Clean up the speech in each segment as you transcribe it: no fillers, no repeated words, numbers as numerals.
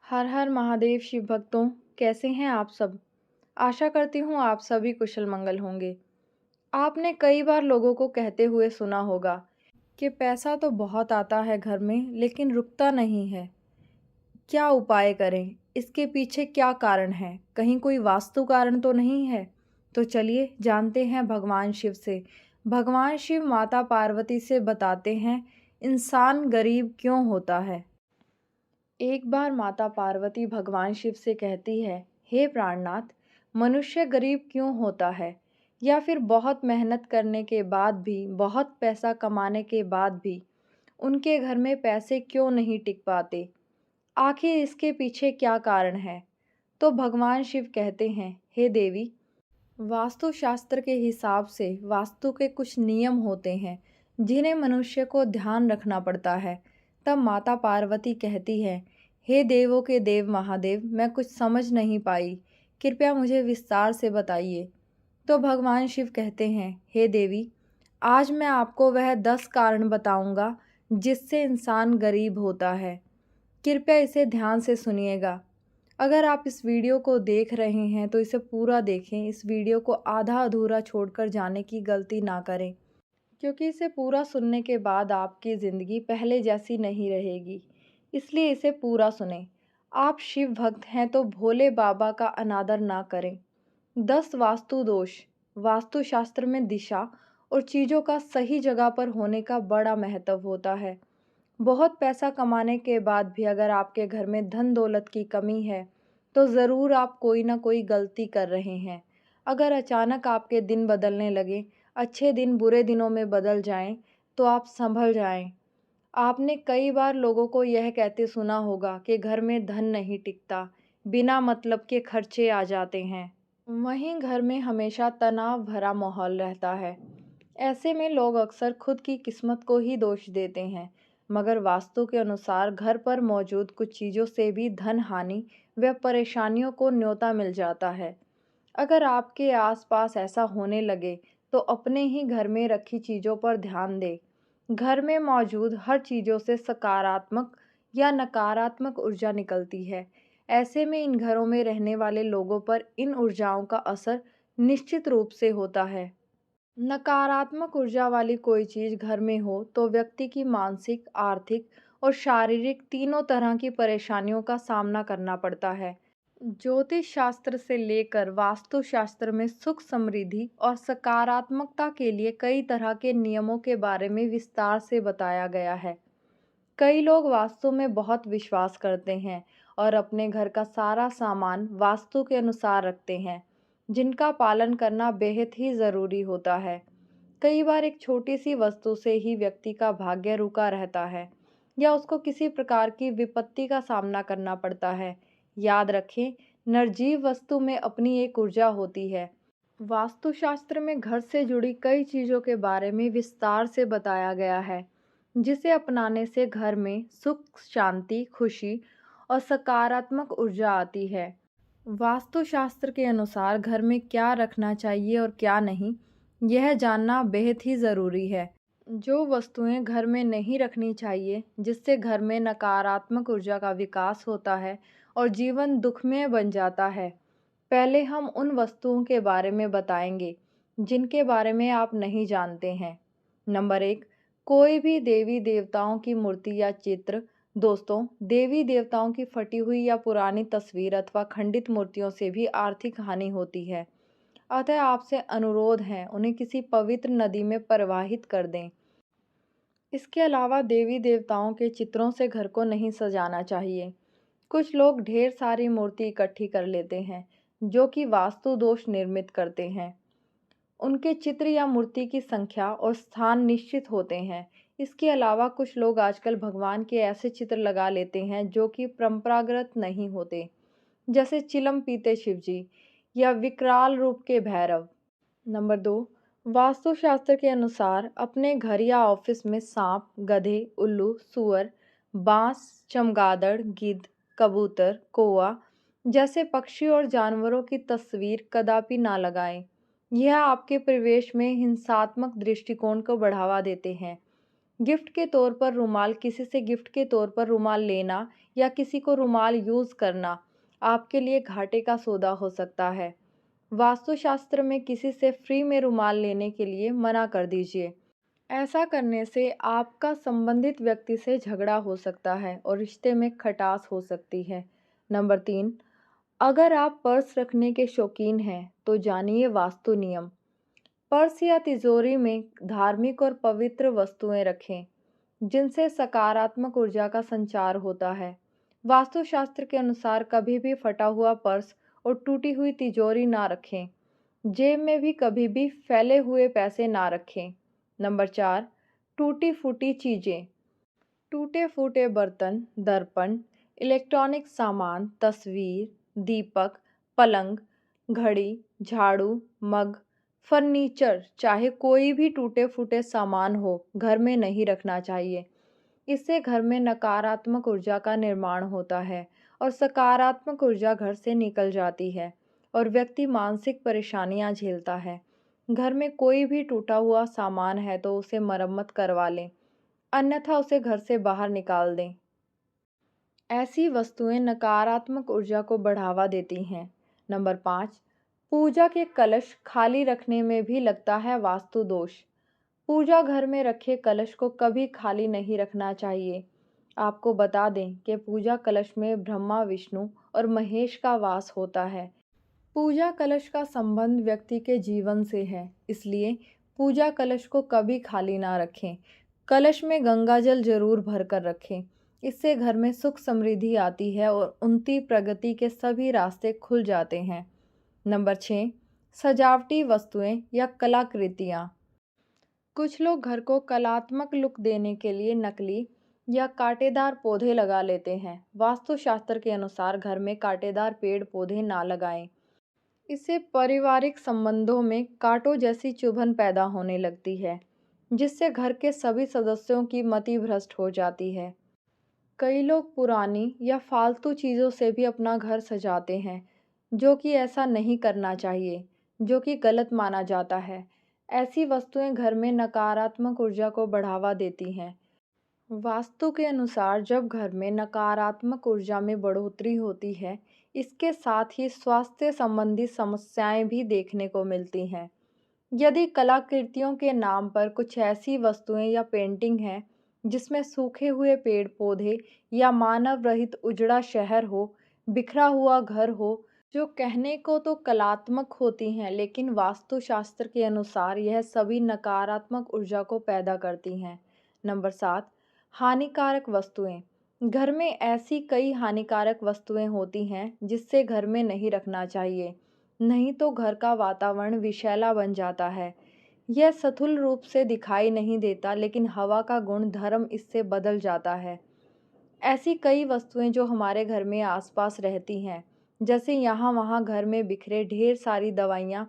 हर हर महादेव शिव भक्तों, कैसे हैं आप सब। आशा करती हूँ आप सभी कुशल मंगल होंगे। आपने कई बार लोगों को कहते हुए सुना होगा कि पैसा तो बहुत आता है घर में लेकिन रुकता नहीं है। क्या उपाय करें, इसके पीछे क्या कारण है, कहीं कोई वास्तु कारण तो नहीं है। तो चलिए जानते हैं भगवान शिव से। भगवान शिव माता पार्वती से बताते हैं इंसान गरीब क्यों होता है। एक बार माता पार्वती भगवान शिव से कहती है, हे प्राणनाथ, मनुष्य गरीब क्यों होता है, या फिर बहुत मेहनत करने के बाद भी, बहुत पैसा कमाने के बाद भी उनके घर में पैसे क्यों नहीं टिक पाते। आखिर इसके पीछे क्या कारण है। तो भगवान शिव कहते हैं, हे देवी, वास्तुशास्त्र के हिसाब से वास्तु के कुछ नियम होते हैं जिन्हें मनुष्य को ध्यान रखना पड़ता है। तब माता पार्वती कहती है, हे देवों के देव महादेव, मैं कुछ समझ नहीं पाई, कृपया मुझे विस्तार से बताइए। तो भगवान शिव कहते हैं, हे देवी, आज मैं आपको वह 10 कारण बताऊंगा जिससे इंसान गरीब होता है। कृपया इसे ध्यान से सुनिएगा। अगर आप इस वीडियो को देख रहे हैं तो इसे पूरा देखें। इस वीडियो को आधा अधूरा छोड़कर जाने की गलती ना करें, क्योंकि इसे पूरा सुनने के बाद आपकी ज़िंदगी पहले जैसी नहीं रहेगी। इसलिए इसे पूरा सुनें। आप शिव भक्त हैं तो भोले बाबा का अनादर ना करें। 10 वास्तु दोष। वास्तुशास्त्र में दिशा और चीज़ों का सही जगह पर होने का बड़ा महत्व होता है। बहुत पैसा कमाने के बाद भी अगर आपके घर में धन दौलत की कमी है तो ज़रूर आप कोई ना कोई गलती कर रहे हैं। अगर अचानक आपके दिन बदलने लगे, अच्छे दिन बुरे दिनों में बदल जाएं, तो आप संभल जाएं। आपने कई बार लोगों को यह कहते सुना होगा कि घर में धन नहीं टिकता, बिना मतलब के खर्चे आ जाते हैं। वहीं घर में हमेशा तनाव भरा माहौल रहता है। ऐसे में लोग अक्सर खुद की किस्मत को ही दोष देते हैं, मगर वास्तु के अनुसार घर पर मौजूद कुछ चीज़ों से भी धन हानि व परेशानियों को न्योता मिल जाता है। अगर आपके आसपास ऐसा होने लगे तो अपने ही घर में रखी चीज़ों पर ध्यान दें। घर में मौजूद हर चीज़ों से सकारात्मक या नकारात्मक ऊर्जा निकलती है। ऐसे में इन घरों में रहने वाले लोगों पर इन ऊर्जाओं का असर निश्चित रूप से होता है। नकारात्मक ऊर्जा वाली कोई चीज़ घर में हो तो व्यक्ति की मानसिक, आर्थिक और शारीरिक तीनों तरह की परेशानियों का सामना करना पड़ता है। ज्योतिष शास्त्र से लेकर वास्तु शास्त्र में सुख समृद्धि और सकारात्मकता के लिए कई तरह के नियमों के बारे में विस्तार से बताया गया है। कई लोग वास्तु में बहुत विश्वास करते हैं और अपने घर का सारा सामान वास्तु के अनुसार रखते हैं, जिनका पालन करना बेहद ही ज़रूरी होता है। कई बार एक छोटी सी वस्तु से ही व्यक्ति का भाग्य रुका रहता है या उसको किसी प्रकार की विपत्ति का सामना करना पड़ता है। याद रखें, निर्जीव वस्तु में अपनी एक ऊर्जा होती है। वास्तुशास्त्र में घर से जुड़ी कई चीज़ों के बारे में विस्तार से बताया गया है, जिसे अपनाने से घर में सुख, शांति, खुशी और सकारात्मक ऊर्जा आती है। वास्तुशास्त्र के अनुसार घर में क्या रखना चाहिए और क्या नहीं, यह जानना बेहद ही ज़रूरी है। जो वस्तुएं घर में नहीं रखनी चाहिए, जिससे घर में नकारात्मक ऊर्जा का विकास होता है और जीवन दुखमय बन जाता है। पहले हम उन वस्तुओं के बारे में बताएंगे जिनके बारे में आप नहीं जानते हैं। नंबर 1, कोई भी देवी देवताओं की मूर्ति या चित्र। दोस्तों, देवी देवताओं की फटी हुई या पुरानी तस्वीर अथवा खंडित मूर्तियों से भी आर्थिक हानि होती है। अतः आपसे अनुरोध है, उन्हें किसी पवित्र नदी में प्रवाहित कर दें। इसके अलावा देवी देवताओं के चित्रों से घर को नहीं सजाना चाहिए। कुछ लोग ढेर सारी मूर्ति इकट्ठी कर लेते हैं, जो कि वास्तु दोष निर्मित करते हैं। उनके चित्र या मूर्ति की संख्या और स्थान निश्चित होते हैं। इसके अलावा कुछ लोग आजकल भगवान के ऐसे चित्र लगा लेते हैं जो कि परंपरागत नहीं होते, जैसे चिलम पीते शिवजी या विकराल रूप के भैरव। नंबर 2, वास्तुशास्त्र के अनुसार अपने घर या ऑफिस में सांप, गधे, उल्लू, सुअर, बांस, चमगादड़, गिद्ध, कबूतर, कौवा जैसे पक्षी और जानवरों की तस्वीर कदापि ना लगाएं। यह आपके परिवेश में हिंसात्मक दृष्टिकोण को बढ़ावा देते हैं। गिफ्ट के तौर पर रुमाल, किसी से गिफ्ट के तौर पर रुमाल लेना या किसी को रुमाल यूज़ करना आपके लिए घाटे का सौदा हो सकता है। वास्तुशास्त्र में किसी से फ्री में रुमाल लेने के लिए मना कर दीजिए। ऐसा करने से आपका संबंधित व्यक्ति से झगड़ा हो सकता है और रिश्ते में खटास हो सकती है। नंबर 3, अगर आप पर्स रखने के शौकीन हैं तो जानिए वास्तु नियम। पर्स या तिजोरी में धार्मिक और पवित्र वस्तुएं रखें जिनसे सकारात्मक ऊर्जा का संचार होता है। वास्तुशास्त्र के अनुसार कभी भी फटा हुआ पर्स और टूटी हुई तिजोरी ना रखें। जेब में भी कभी भी फैले हुए पैसे ना रखें। नंबर 4, टूटी फूटी चीज़ें। टूटे फूटे बर्तन, दर्पण, इलेक्ट्रॉनिक सामान, तस्वीर, दीपक, पलंग, घड़ी, झाड़ू, मग, फर्नीचर, चाहे कोई भी टूटे फूटे सामान हो, घर में नहीं रखना चाहिए। इससे घर में नकारात्मक ऊर्जा का निर्माण होता है और सकारात्मक ऊर्जा घर से निकल जाती है और व्यक्ति मानसिक परेशानियां झेलता है। घर में कोई भी टूटा हुआ सामान है तो उसे मरम्मत करवा लें, अन्यथा उसे घर से बाहर निकाल दें। ऐसी वस्तुएं नकारात्मक ऊर्जा को बढ़ावा देती हैं। नंबर 5, पूजा के कलश खाली रखने में भी लगता है वास्तु दोष। पूजा घर में रखे कलश को कभी खाली नहीं रखना चाहिए। आपको बता दें कि पूजा कलश में ब्रह्मा, विष्णु और महेश का वास होता है। पूजा कलश का संबंध व्यक्ति के जीवन से है, इसलिए पूजा कलश को कभी खाली ना रखें। कलश में गंगा जल जरूर भर कर रखें। इससे घर में सुख समृद्धि आती है और उन्नति प्रगति के सभी रास्ते खुल जाते हैं। नंबर 6, सजावटी वस्तुएं या कलाकृतियाँ। कुछ लोग घर को कलात्मक लुक देने के लिए नकली या कांटेदार पौधे लगा लेते हैं। वास्तुशास्त्र के अनुसार घर में कांटेदार पेड़ पौधे ना लगाएं। इससे पारिवारिक संबंधों में कांटों जैसी चुभन पैदा होने लगती है, जिससे घर के सभी सदस्यों की मति भ्रष्ट हो जाती है। कई लोग पुरानी या फालतू चीज़ों से भी अपना घर सजाते हैं, जो कि ऐसा नहीं करना चाहिए, जो कि गलत माना जाता है। ऐसी वस्तुएं घर में नकारात्मक ऊर्जा को बढ़ावा देती हैं। वास्तु के अनुसार जब घर में नकारात्मक ऊर्जा में बढ़ोतरी होती है, इसके साथ ही स्वास्थ्य संबंधी समस्याएं भी देखने को मिलती हैं। यदि कलाकृतियों के नाम पर कुछ ऐसी वस्तुएं या पेंटिंग हैं जिसमें सूखे हुए पेड़ पौधे या मानव रहित उजड़ा शहर हो, बिखरा हुआ घर हो, जो कहने को तो कलात्मक होती हैं लेकिन वास्तुशास्त्र के अनुसार यह सभी नकारात्मक ऊर्जा को पैदा करती हैं। नंबर 7, हानिकारक वस्तुएं। घर में ऐसी कई हानिकारक वस्तुएं होती हैं जिससे घर में नहीं रखना चाहिए, नहीं तो घर का वातावरण विषैला बन जाता है। यह स्थूल रूप से दिखाई नहीं देता लेकिन हवा का गुण धर्म इससे बदल जाता है। ऐसी कई वस्तुएं जो हमारे घर में आसपास रहती हैं, जैसे यहाँ वहाँ घर में बिखरे ढेर सारी दवाइयाँ,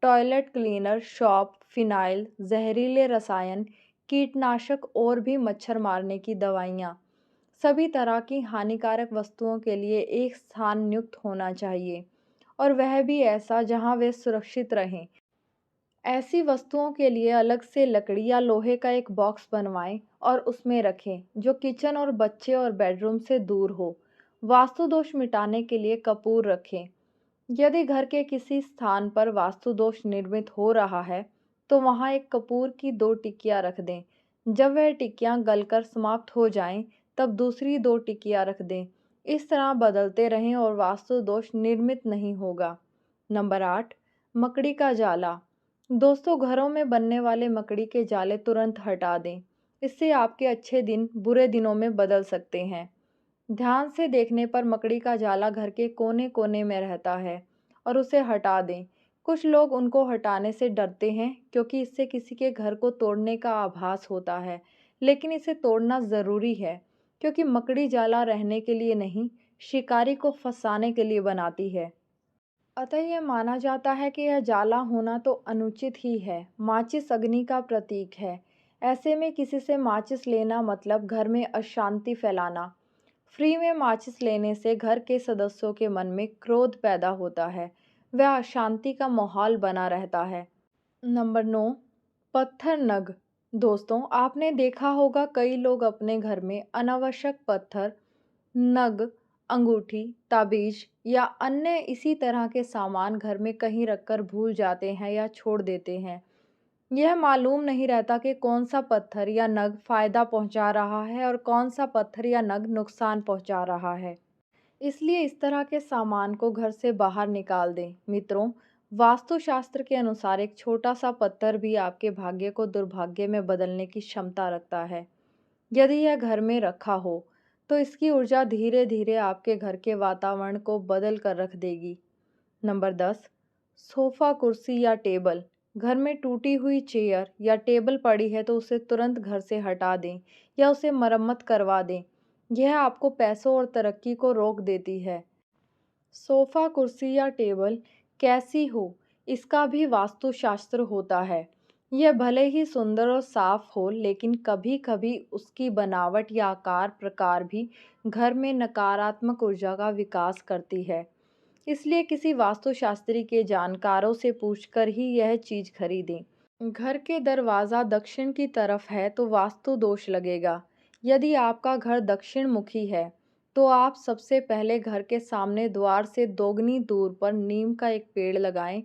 टॉयलेट क्लीनर, शॉप, फिनाइल, जहरीले रसायन, कीटनाशक और भी मच्छर मारने की दवाइयाँ, सभी तरह की हानिकारक वस्तुओं के लिए एक स्थान नियुक्त होना चाहिए और वह भी ऐसा जहां वे सुरक्षित रहें। ऐसी वस्तुओं के लिए अलग से लकड़ी या लोहे का एक बॉक्स बनवाएं और उसमें रखें, जो किचन और बच्चे और बेडरूम से दूर हो। वास्तु दोष मिटाने के लिए कपूर रखें। यदि घर के किसी स्थान पर वास्तु दोष निर्मित हो रहा है तो वहां एक कपूर की 2 टिकियां रख दें। जब वह टिकियां गलकर समाप्त हो जाएं, तब दूसरी 2 टिकियां रख दें। इस तरह बदलते रहें और वास्तु दोष निर्मित नहीं होगा। नंबर 8, मकड़ी का जाला। दोस्तों, घरों में बनने वाले मकड़ी के जाले तुरंत हटा दें। इससे आपके अच्छे दिन बुरे दिनों में बदल सकते हैं। ध्यान से देखने पर मकड़ी का जाला घर के कोने कोने में रहता है और उसे हटा दें। कुछ लोग उनको हटाने से डरते हैं क्योंकि इससे किसी के घर को तोड़ने का आभास होता है, लेकिन इसे तोड़ना ज़रूरी है क्योंकि मकड़ी जाला रहने के लिए नहीं, शिकारी को फंसाने के लिए बनाती है। अतः यह माना जाता है कि यह जाला होना तो अनुचित ही है। माचिस अग्नि का प्रतीक है। ऐसे में किसी से माचिस लेना मतलब घर में अशांति फैलाना। फ्री में माचिस लेने से घर के सदस्यों के मन में क्रोध पैदा होता है, वह अशांति का माहौल बना रहता है। नंबर 9, पत्थर नग। दोस्तों, आपने देखा होगा कई लोग अपने घर में अनावश्यक पत्थर, नग, अंगूठी, ताबीज या अन्य इसी तरह के सामान घर में कहीं रखकर भूल जाते हैं या छोड़ देते हैं। यह मालूम नहीं रहता कि कौन सा पत्थर या नग फायदा पहुंचा रहा है और कौन सा पत्थर या नग नुकसान पहुंचा रहा है। इसलिए इस तरह के सामान को घर से बाहर निकाल दें। मित्रों, वास्तुशास्त्र के अनुसार एक छोटा सा पत्थर भी आपके भाग्य को दुर्भाग्य में बदलने की क्षमता रखता है। यदि यह घर में रखा हो तो इसकी ऊर्जा धीरे धीरे आपके घर के वातावरण को बदल कर रख देगी। नंबर 10। सोफा, कुर्सी या टेबल। घर में टूटी हुई चेयर या टेबल पड़ी है तो उसे तुरंत घर से हटा दें या उसे मरम्मत करवा दें। यह आपको पैसों और तरक्की को रोक देती है। सोफा, कुर्सी या टेबल कैसी हो, इसका भी वास्तुशास्त्र होता है। यह भले ही सुंदर और साफ हो, लेकिन कभी कभी उसकी बनावट या आकार प्रकार भी घर में नकारात्मक ऊर्जा का विकास करती है। इसलिए किसी वास्तुशास्त्री के जानकारों से पूछकर ही यह चीज खरीदें। घर के दरवाज़ा दक्षिण की तरफ है तो वास्तु दोष लगेगा। यदि आपका घर दक्षिण मुखी है तो आप सबसे पहले घर के सामने द्वार से दोगुनी दूर पर नीम का एक पेड़ लगाएं।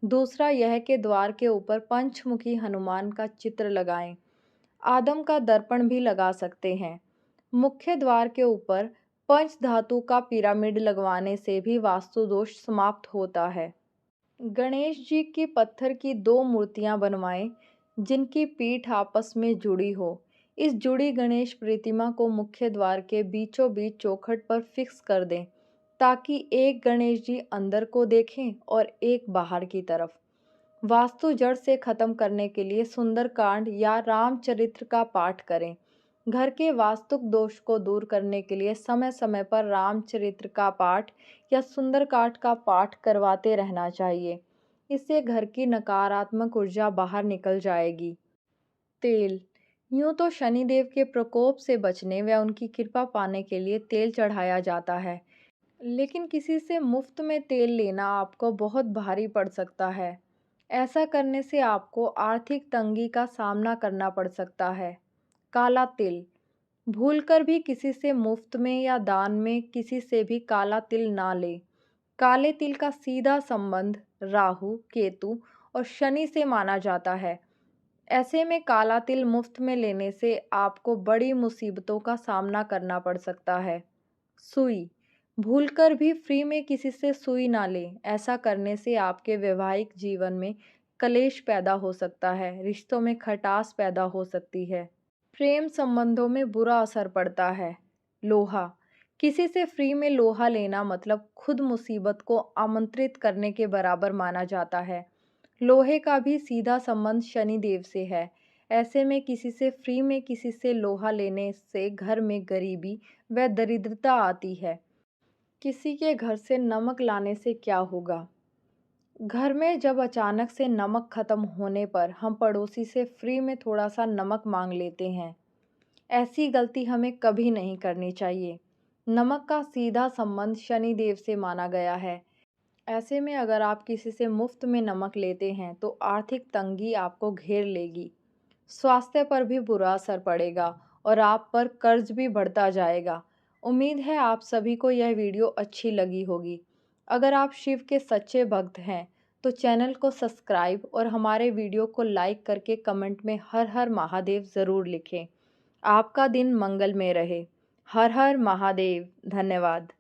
दूसरा यह कि द्वार के ऊपर पंचमुखी हनुमान का चित्र लगाएं। आदम का दर्पण भी लगा सकते हैं। मुख्य द्वार के ऊपर पंच धातु का पिरामिड लगवाने से भी वास्तु दोष समाप्त होता है। गणेश जी की पत्थर की दो मूर्तियां बनवाएं जिनकी पीठ आपस में जुड़ी हो। इस जुड़ी गणेश प्रतिमा को मुख्य द्वार के बीचों बीच चौखट पर फिक्स कर दें ताकि एक गणेश जी अंदर को देखें और एक बाहर की तरफ। वास्तु जड़ से खत्म करने के लिए सुंदरकांड या रामचरित्र का पाठ करें। घर के वास्तु दोष को दूर करने के लिए समय समय पर रामचरित्र का पाठ या सुंदरकांड का पाठ करवाते रहना चाहिए। इससे घर की नकारात्मक ऊर्जा बाहर निकल जाएगी। तेल। यूं तो शनिदेव के प्रकोप से बचने व उनकी कृपा पाने के लिए तेल चढ़ाया जाता है, लेकिन किसी से मुफ्त में तेल लेना आपको बहुत भारी पड़ सकता है। ऐसा करने से आपको आर्थिक तंगी का सामना करना पड़ सकता है। काला तिल। भूलकर भी किसी से मुफ्त में या दान में किसी से भी काला तिल ना लें। काले तिल का सीधा संबंध राहु, केतु और शनि से माना जाता है। ऐसे में काला तिल मुफ्त में लेने से आपको बड़ी मुसीबतों का सामना करना पड़ सकता है। सुई। भूलकर भी फ्री में किसी से सुई ना लें। ऐसा करने से आपके वैवाहिक जीवन में कलेश पैदा हो सकता है, रिश्तों में खटास पैदा हो सकती है, प्रेम संबंधों में बुरा असर पड़ता है। लोहा। किसी से फ्री में लोहा लेना मतलब खुद मुसीबत को आमंत्रित करने के बराबर माना जाता है। लोहे का भी सीधा संबंध शनि देव से है। ऐसे में किसी से फ्री में किसी से लोहा लेने से घर में गरीबी व दरिद्रता आती है। किसी के घर से नमक लाने से क्या होगा? घर में जब अचानक से नमक खत्म होने पर हम पड़ोसी से फ्री में थोड़ा सा नमक मांग लेते हैं। ऐसी गलती हमें कभी नहीं करनी चाहिए। नमक का सीधा संबंध शनि देव से माना गया है। ऐसे में अगर आप किसी से मुफ्त में नमक लेते हैं तो आर्थिक तंगी आपको घेर लेगी, स्वास्थ्य पर भी बुरा असर पड़ेगा और आप पर कर्ज भी बढ़ता जाएगा। उम्मीद है आप सभी को यह वीडियो अच्छी लगी होगी। अगर आप शिव के सच्चे भक्त हैं तो चैनल को सब्सक्राइब और हमारे वीडियो को लाइक करके कमेंट में हर हर महादेव ज़रूर लिखें। आपका दिन मंगलमय रहे। हर हर महादेव। धन्यवाद।